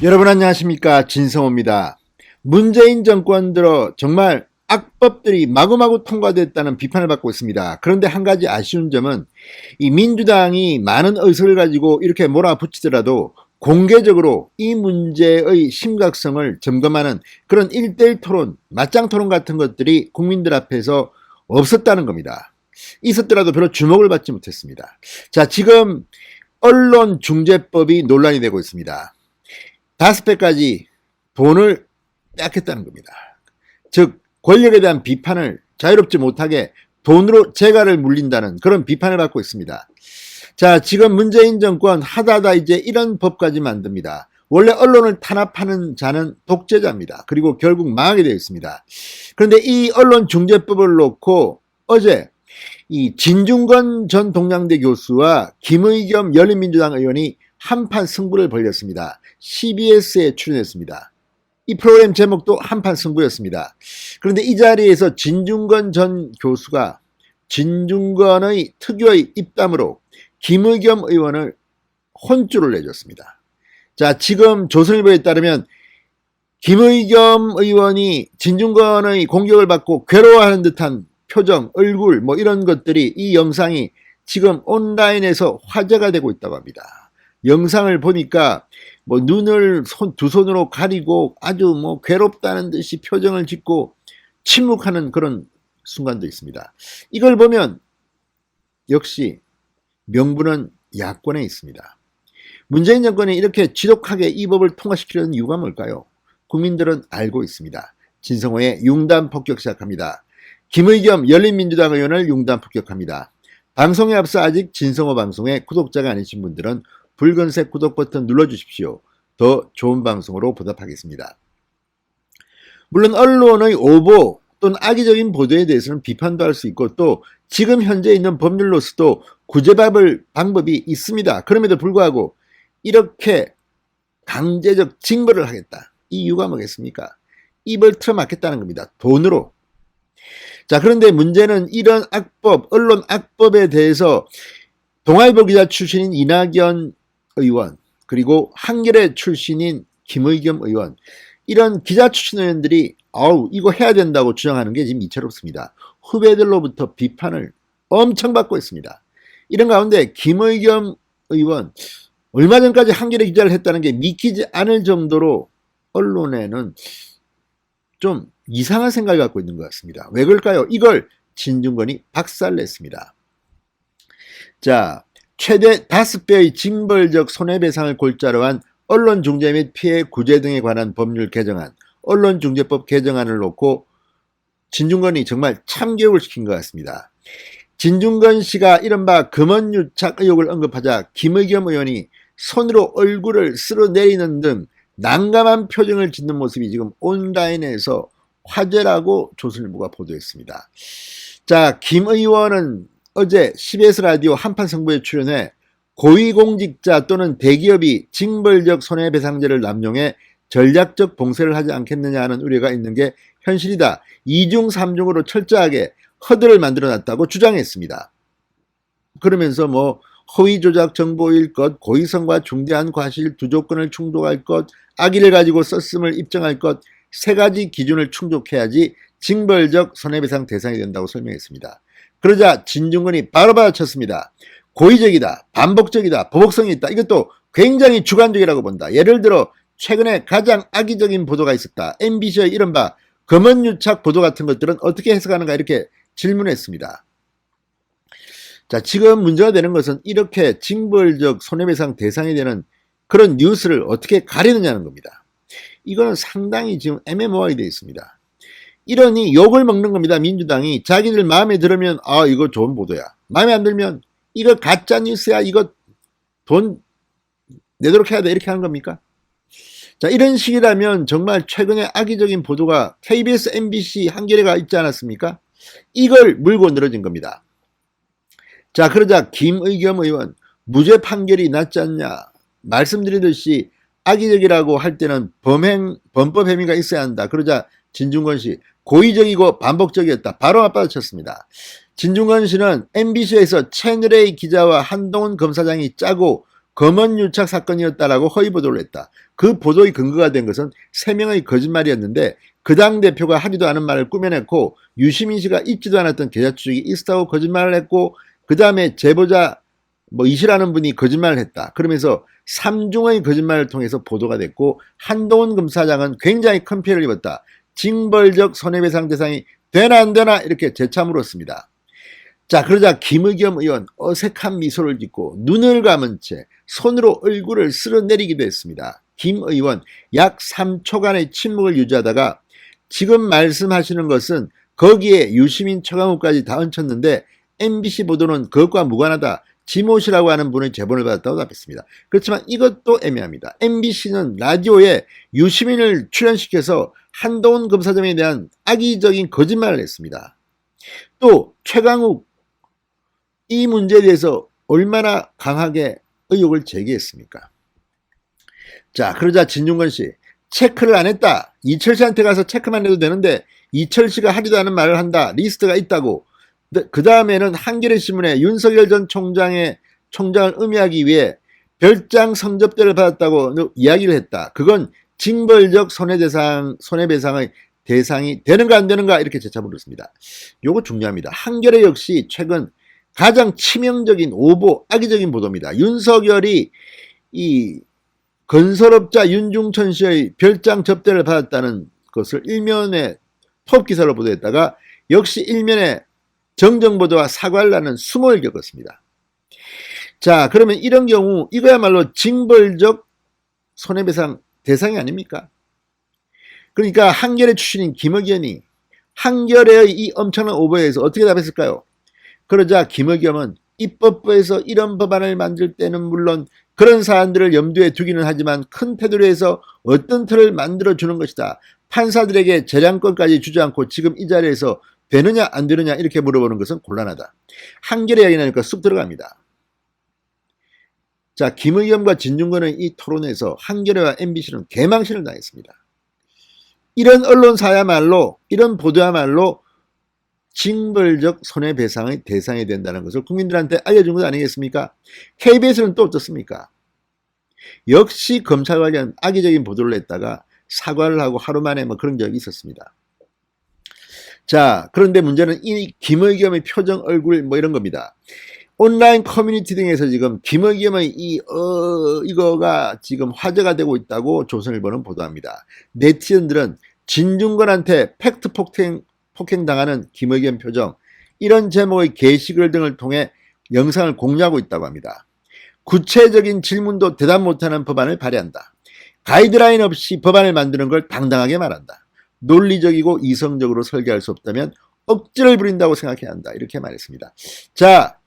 여러분 안녕하십니까, 진성호입니다. 문재인 정권 들어 정말 악법들이 마구마구 통과됐다는 비판을 받고 있습니다. 그런데 한 가지 아쉬운 점은 이 민주당이 많은 의석을 가지고 이렇게 몰아붙이더라도 공개적으로 이 문제의 심각성을 점검하는 그런 1대1 토론, 맞짱 토론 같은 것들이 국민들 앞에서 없었다는 겁니다. 있었더라도 별로 주목을 받지 못했습니다. 자, 지금 언론중재법이 논란이 되고 있습니다. 5배까지 돈을 빼앗겼다는 겁니다. 즉 권력에 대한 비판을 자유롭지 못하게 돈으로 재갈을 물린다는 그런 비판을 받고 있습니다. 자, 지금 문재인 정권 하다하다 이제 이런 법까지 만듭니다. 원래 언론을 탄압하는 자는 독재자입니다. 그리고 결국 망하게 되어 있습니다. 그런데 이 언론중재법을 놓고 어제 이 진중권 전 동양대 교수와 김의겸 열린민주당 의원이 한판 승부를 벌였습니다. CBS에 출연했습니다. 이 프로그램 제목도 한판 승부였습니다. 그런데 이 자리에서 진중권 전 교수가 진중권의 특유의 입담으로 김의겸 의원을 혼쭐을 내줬습니다. 자, 지금 조선일보에 따르면 김의겸 의원이 진중권의 공격을 받고 괴로워하는 듯한 표정, 얼굴 뭐 이런 것들이 이 영상이 지금 온라인에서 화제가 되고 있다고 합니다. 영상을 보니까 뭐 눈을 두 손으로 가리고 아주 뭐 괴롭다는 듯이 표정을 짓고 침묵하는 그런 순간도 있습니다. 이걸 보면 역시 명분은 야권에 있습니다. 문재인 정권이 이렇게 지독하게 이 법을 통과시키려는 이유가 뭘까요? 국민들은 알고 있습니다. 진성호의 융단 폭격 시작합니다. 김의겸 열린민주당 의원을 융단 폭격합니다. 방송에 앞서 아직 진성호 방송에 구독자가 아니신 분들은 붉은색 구독 버튼 눌러주십시오. 더 좋은 방송으로 보답하겠습니다. 물론 언론의 오보 또는 악의적인 보도에 대해서는 비판도 할 수 있고 또 지금 현재 있는 법률로서도 구제받을 방법이 있습니다. 그럼에도 불구하고 이렇게 강제적 징벌을 하겠다. 이 이유가 뭐겠습니까? 입을 틀어막겠다는 겁니다. 돈으로. 자, 그런데 문제는 이런 악법, 언론 악법에 대해서 동아일보 기자 출신인 이낙연 의원, 그리고 한겨레 출신인 김의겸 의원, 이런 기자 출신 의원들이 이거 해야 된다고 주장하는 게 지금 이채롭습니다. 후배들로부터 비판을 엄청 받고 있습니다. 이런 가운데 김의겸 의원, 얼마 전까지 한겨레 기자를 했다는 게 믿기지 않을 정도로 언론에는 좀 이상한 생각을 갖고 있는 것 같습니다. 왜 그럴까요? 이걸 진중권이 박살냈습니다. 자, 최대 5배의 징벌적 손해배상을 골자로 한 언론중재 및 피해 구제 등에 관한 법률 개정안, 언론중재법 개정안을 놓고 진중권이 정말 참교육을 시킨 것 같습니다. 진중권 씨가 이른바 금원유착 의혹을 언급하자 김의겸 의원이 손으로 얼굴을 쓸어내리는 등 난감한 표정을 짓는 모습이 지금 온라인에서 화제라고 조선일보가 보도했습니다. 자, 김 의원은 어제 CBS 라디오 한판 승부에 출연해 고위공직자 또는 대기업이 징벌적 손해배상제를 남용해 전략적 봉쇄를 하지 않겠느냐 하는 우려가 있는 게 현실이다. 2중 3중으로 철저하게 허들을 만들어놨다고 주장했습니다. 그러면서 뭐 허위 조작 정보일 것, 고의성과 중대한 과실 두 조건을 충족할 것, 악의를 가지고 썼음을 입증할 것, 3가지 기준을 충족해야지 징벌적 손해배상 대상이 된다고 설명했습니다. 그러자 진중권이 바로 받아쳤습니다. 고의적이다, 반복적이다, 보복성이 있다. 이것도 굉장히 주관적이라고 본다. 예를 들어 최근에 가장 악의적인 보도가 있었다. MBC의 이른바 검언유착 보도 같은 것들은 어떻게 해석하는가 이렇게 질문했습니다. 자, 지금 문제가 되는 것은 이렇게 징벌적 손해배상 대상이 되는 그런 뉴스를 어떻게 가리느냐는 겁니다. 이거는 상당히 지금 애매모호하게 되어 있습니다. 이러니 욕을 먹는 겁니다. 민주당이 자기들 마음에 들으면 이거 좋은 보도야. 마음에 안 들면 이거 가짜 뉴스야. 이거 돈 내도록 해야 돼. 이렇게 하는 겁니까? 자, 이런 식이라면 정말 최근에 악의적인 보도가 KBS, MBC, 한겨레가 있지 않았습니까? 이걸 물고 늘어진 겁니다. 자, 그러자 김의겸 의원, 무죄 판결이 낫지 않냐. 말씀드리듯이 악의적이라고 할 때는 범법 혐의가 있어야 한다. 그러자 진중권 씨, 고의적이고 반복적이었다. 바로 맞받아쳤습니다. 진중권 씨는 MBC에서 채널A 기자와 한동훈 검사장이 짜고 검언 유착 사건이었다라고 허위 보도를 했다. 그 보도의 근거가 된 것은 3명의 거짓말이었는데 그 당 대표가 하지도 않은 말을 꾸며냈고 유시민 씨가 있지도 않았던 계좌 추적이 있었다고 거짓말을 했고 그 다음에 제보자 이시라는 분이 거짓말을 했다. 그러면서 3중의 거짓말을 통해서 보도가 됐고 한동훈 검사장은 굉장히 큰 피해를 입었다. 징벌적 손해배상 대상이 되나 안 되나 이렇게 재차 물었습니다. 자, 그러자 김의겸 의원 어색한 미소를 짓고 눈을 감은 채 손으로 얼굴을 쓸어내리기도 했습니다. 김 의원 약 3초간의 침묵을 유지하다가 지금 말씀하시는 것은 거기에 유시민 처가무까지 다 얹혔는데 MBC 보도는 그것과 무관하다. 지모씨라고 하는 분의 제보를 받았다고 답했습니다. 그렇지만 이것도 애매합니다. MBC는 라디오에 유시민을 출연시켜서 한동훈 검사장에 대한 악의적인 거짓말을 했습니다. 또 최강욱 이 문제에 대해서 얼마나 강하게 의혹을 제기했습니까? 자, 그러자 진중권 씨 체크를 안 했다. 이철 씨한테 가서 체크만 해도 되는데 이철 씨가 하지도 않은 말을 한다. 리스트가 있다고. 그 다음에는 한겨레 신문에 윤석열 전 총장을 음해하기 위해 별장 성접대를 받았다고 이야기를 했다. 그건 징벌적 손해배상의 대상이 되는가 안 되는가 이렇게 재차 물었습니다. 요거 중요합니다. 한겨레 역시 최근 가장 치명적인 오보, 악의적인 보도입니다. 윤석열이 이 건설업자 윤중천 씨의 별장 접대를 받았다는 것을 일면에 톱 기사로 보도했다가 역시 일면에 정정보도와 사과를 하는 수모를 겪었습니다. 자, 그러면 이런 경우 이거야말로 징벌적 손해배상 대상이 아닙니까? 그러니까 한겨레 출신인 김의겸이 한겨레의 이 엄청난 오보에 대해서 어떻게 답했을까요? 그러자 김의겸은 입법부에서 이런 법안을 만들 때는 물론 그런 사안들을 염두에 두기는 하지만 큰 테두리로 해서 어떤 틀을 만들어주는 것이다. 판사들에게 재량권까지 주지 않고 지금 이 자리에서 되느냐 안 되느냐 이렇게 물어보는 것은 곤란하다. 한겨레 이야기 나니까 쑥 들어갑니다. 자, 김의겸과 진중권의 이 토론에서 한겨레와 MBC는 개망신을 당했습니다. 이런 언론사야말로 이런 보도야말로 징벌적 손해배상의 대상이 된다는 것을 국민들한테 알려준 것 아니겠습니까? KBS는 또 어떻습니까? 역시 검찰 관련 악의적인 보도를 했다가 사과를 하고 하루 만에 그런 적이 있었습니다. 자, 그런데 문제는 이 김의겸의 표정, 얼굴 이런 겁니다. 온라인 커뮤니티 등에서 지금 김의겸의 이거가 지금 화제가 되고 있다고 조선일보는 보도합니다. 네티즌들은 진중권한테 팩트 폭행당하는 김의겸 표정, 이런 제목의 게시글 등을 통해 영상을 공유하고 있다고 합니다. 구체적인 질문도 대답 못하는 법안을 발의한다. 가이드라인 없이 법안을 만드는 걸 당당하게 말한다. 논리적이고 이성적으로 설계할 수 없다면 억지를 부린다고 생각해야 한다. 이렇게 말했습니다. 자,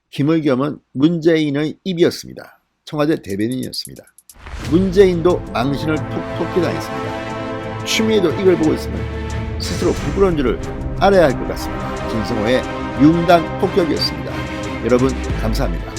김의겸은 문재인의 입이었습니다. 청와대 대변인이었습니다. 문재인도 망신을 톡톡히 당했습니다. 추미애도 이걸 보고 있으면 스스로 부끄러운 줄을 알아야 할 것 같습니다. 진성호의 융단 폭격이었습니다. 여러분 감사합니다.